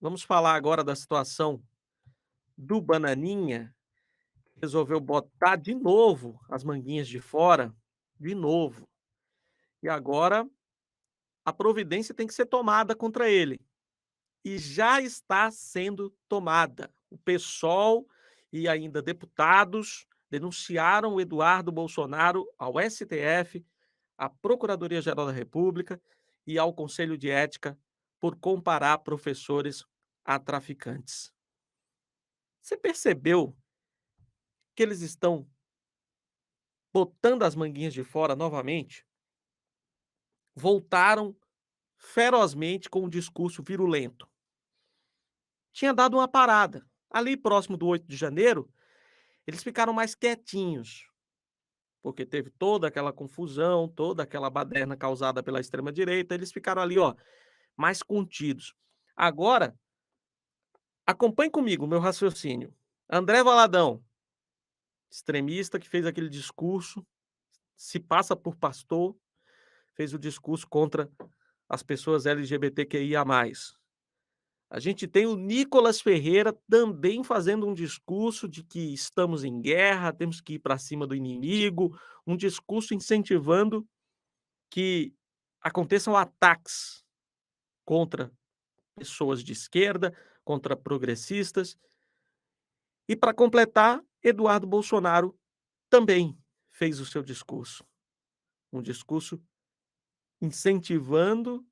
Vamos falar agora da situação do Bananinha, que resolveu botar de novo as manguinhas de fora, de novo. E agora a providência tem que ser tomada contra ele. E já está sendo tomada. O PSOL e ainda deputados denunciaram o Eduardo Bolsonaro ao STF, à Procuradoria-Geral da República e ao Conselho de Ética por comparar professores a traficantes. Você percebeu que eles estão botando as manguinhas de fora novamente? Voltaram ferozmente com um discurso virulento. Tinha dado uma parada. Ali próximo do 8 de janeiro, eles ficaram mais quietinhos, porque teve toda aquela confusão, toda aquela baderna causada pela extrema direita, eles ficaram ali, ó, mais contidos. Agora, acompanhe comigo o meu raciocínio. André Valadão, extremista que fez aquele discurso, se passa por pastor, fez o discurso contra as pessoas LGBTQIA+. A gente tem o Nicolas Ferreira também fazendo um discurso de que estamos em guerra, temos que ir para cima do inimigo, um discurso incentivando que aconteçam ataques contra pessoas de esquerda, contra progressistas. E para completar, Eduardo Bolsonaro também fez o seu discurso, um discurso incentivando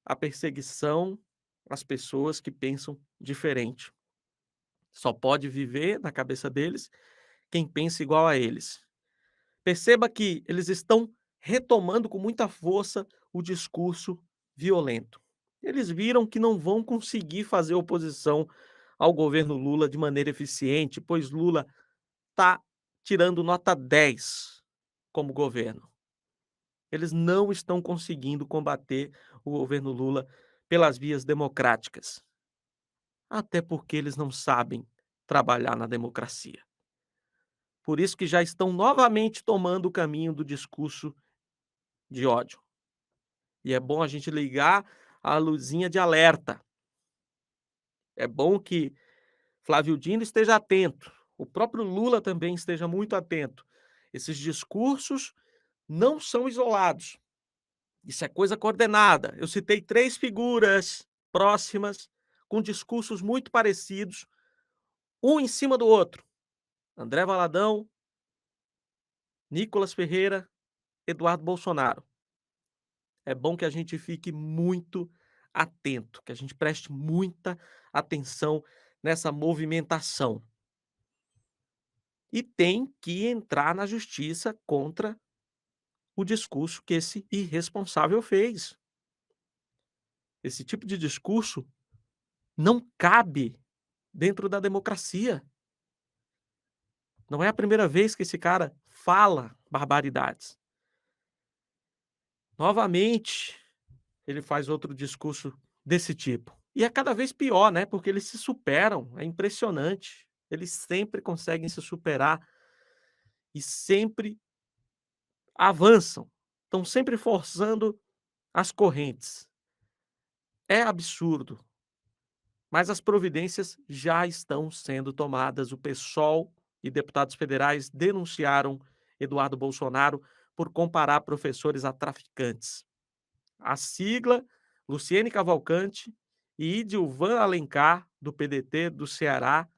a perseguição às pessoas que pensam diferente. Só pode viver na cabeça deles quem pensa igual a eles. Perceba que eles estão retomando com muita força o discurso violento. Eles viram que não vão conseguir fazer oposição ao governo Lula de maneira eficiente, pois Lula está tirando nota 10 como governo. Eles não estão conseguindo combater o governo Lula pelas vias democráticas, até porque eles não sabem trabalhar na democracia. Por isso que já estão novamente tomando o caminho do discurso de ódio. E é bom a gente ligar a luzinha de alerta. É bom que Flávio Dino esteja atento, o próprio Lula também esteja muito atento. Esses discursos não são isolados. Isso é coisa coordenada. Eu citei 3 figuras próximas, com discursos muito parecidos, um em cima do outro. André Valadão, Nicolas Ferreira, Eduardo Bolsonaro. É bom que a gente fique muito atento, que a gente preste muita atenção nessa movimentação. E tem que entrar na justiça contra o discurso que esse irresponsável fez. Esse tipo de discurso não cabe dentro da democracia. Não é a primeira vez que esse cara fala barbaridades. Novamente, ele faz outro discurso desse tipo. E é cada vez pior, né, porque eles se superam, é impressionante. Eles sempre conseguem se superar e sempre avançam, estão sempre forçando as correntes. É absurdo, mas as providências já estão sendo tomadas. O PSOL e deputados federais denunciaram Eduardo Bolsonaro por comparar professores a traficantes. A sigla, Luciene Cavalcante e Idilvan Alencar, do PDT do Ceará,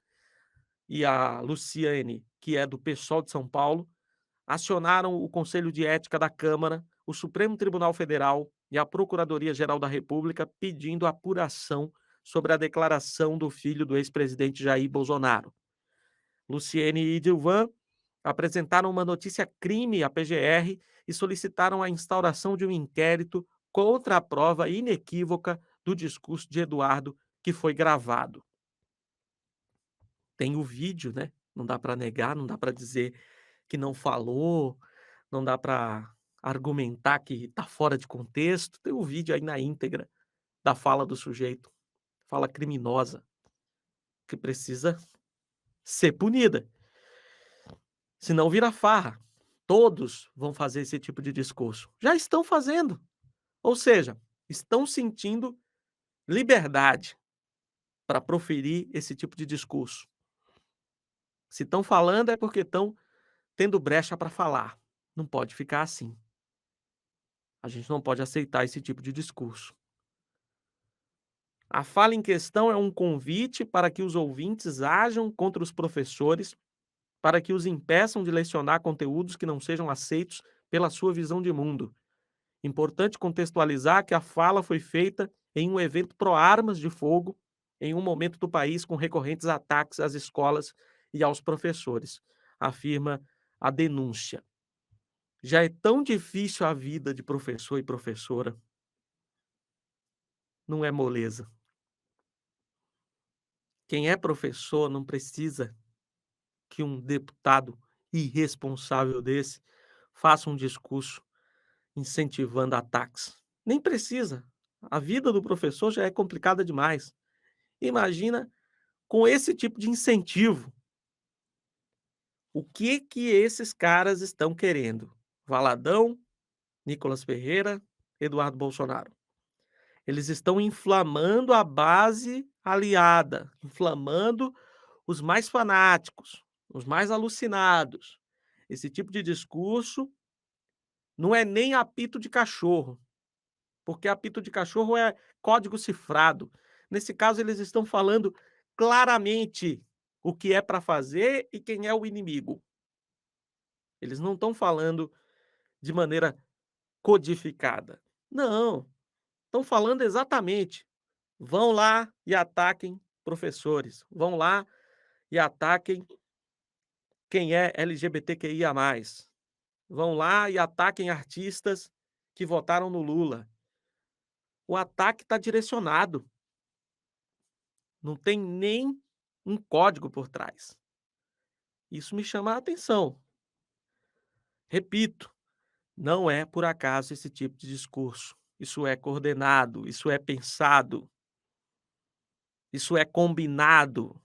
e a Luciane, que é do PSOL de São Paulo, acionaram o Conselho de Ética da Câmara, o Supremo Tribunal Federal e a Procuradoria-Geral da República pedindo apuração sobre a declaração do filho do ex-presidente Jair Bolsonaro. Luciene e Idilvan apresentaram uma notícia-crime à PGR e solicitaram a instauração de um inquérito contra a prova inequívoca do discurso de Eduardo, que foi gravado. Tem o vídeo, né? Não dá para negar, não dá para dizer que não falou, não dá para argumentar que está fora de contexto. Tem o vídeo aí na íntegra da fala do sujeito, fala criminosa, que precisa ser punida, senão vira farra. Todos vão fazer esse tipo de discurso. Já estão fazendo. Ou seja, estão sentindo liberdade. para proferir esse tipo de discurso. Se estão falando é porque estão tendo brecha para falar. Não pode ficar assim. A gente não pode aceitar esse tipo de discurso. A fala em questão é um convite para que os ouvintes ajam contra os professores, para que os impeçam de lecionar conteúdos que não sejam aceitos pela sua visão de mundo. Importante contextualizar que a fala foi feita em um evento pró-armas de fogo, em um momento do país com recorrentes ataques às escolas e aos professores, afirma a denúncia. Já é tão difícil a vida de professor e professora, não é moleza. Quem é professor não precisa que um deputado irresponsável desse faça um discurso incentivando ataques. Nem precisa. A vida do professor já é complicada demais. Imagina com esse tipo de incentivo. O que esses caras estão querendo? Valadão, Nicolas Ferreira, Eduardo Bolsonaro. Eles estão inflamando a base aliada, inflamando os mais fanáticos, os mais alucinados. Esse tipo de discurso não é nem apito de cachorro, porque apito de cachorro é código cifrado. Nesse caso, eles estão falando claramente o que é para fazer e quem é o inimigo. Eles não estão falando de maneira codificada. Não, estão falando exatamente. Vão lá e ataquem professores. Vão lá e ataquem quem é LGBTQIA+. Vão lá e ataquem artistas que votaram no Lula. O ataque está direcionado. Não tem nem um código por trás. Isso me chama a atenção. Repito, não é por acaso esse tipo de discurso. Isso é coordenado, isso é pensado, isso é combinado,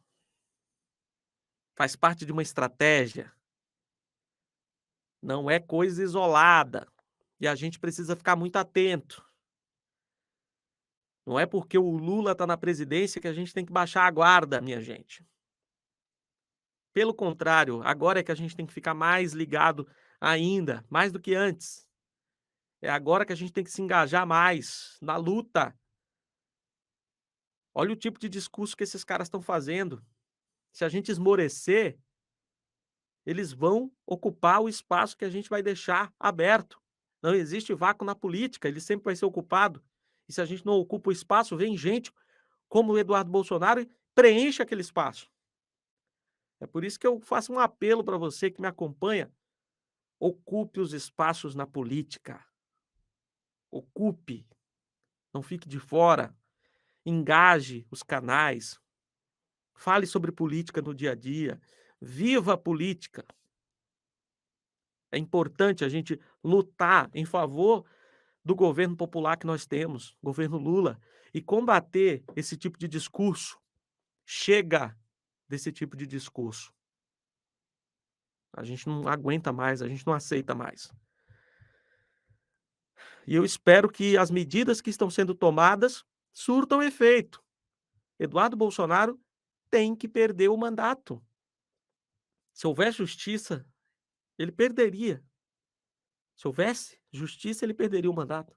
faz parte de uma estratégia. Não é coisa isolada. E a gente precisa ficar muito atento. Não é porque o Lula está na presidência que a gente tem que baixar a guarda, minha gente. Pelo contrário, agora é que a gente tem que ficar mais ligado ainda, mais do que antes. É agora que a gente tem que se engajar mais na luta. Olha o tipo de discurso que esses caras estão fazendo. Se a gente esmorecer, eles vão ocupar o espaço que a gente vai deixar aberto. Não existe vácuo na política, ele sempre vai ser ocupado. E se a gente não ocupa o espaço, vem gente como o Eduardo Bolsonaro e preenche aquele espaço. É por isso que eu faço um apelo para você que me acompanha: ocupe os espaços na política. Ocupe, não fique de fora. Engaje os canais. Fale sobre política no dia a dia. Viva a política. É importante a gente lutar em favor do governo popular que nós temos, governo Lula, e combater esse tipo de discurso. Chega desse tipo de discurso. A gente não aguenta mais, a gente não aceita mais. E eu espero que as medidas que estão sendo tomadas surtam efeito. Eduardo Bolsonaro tem que perder o mandato. Se houver justiça, ele perderia. Se houvesse justiça, ele perderia o mandato.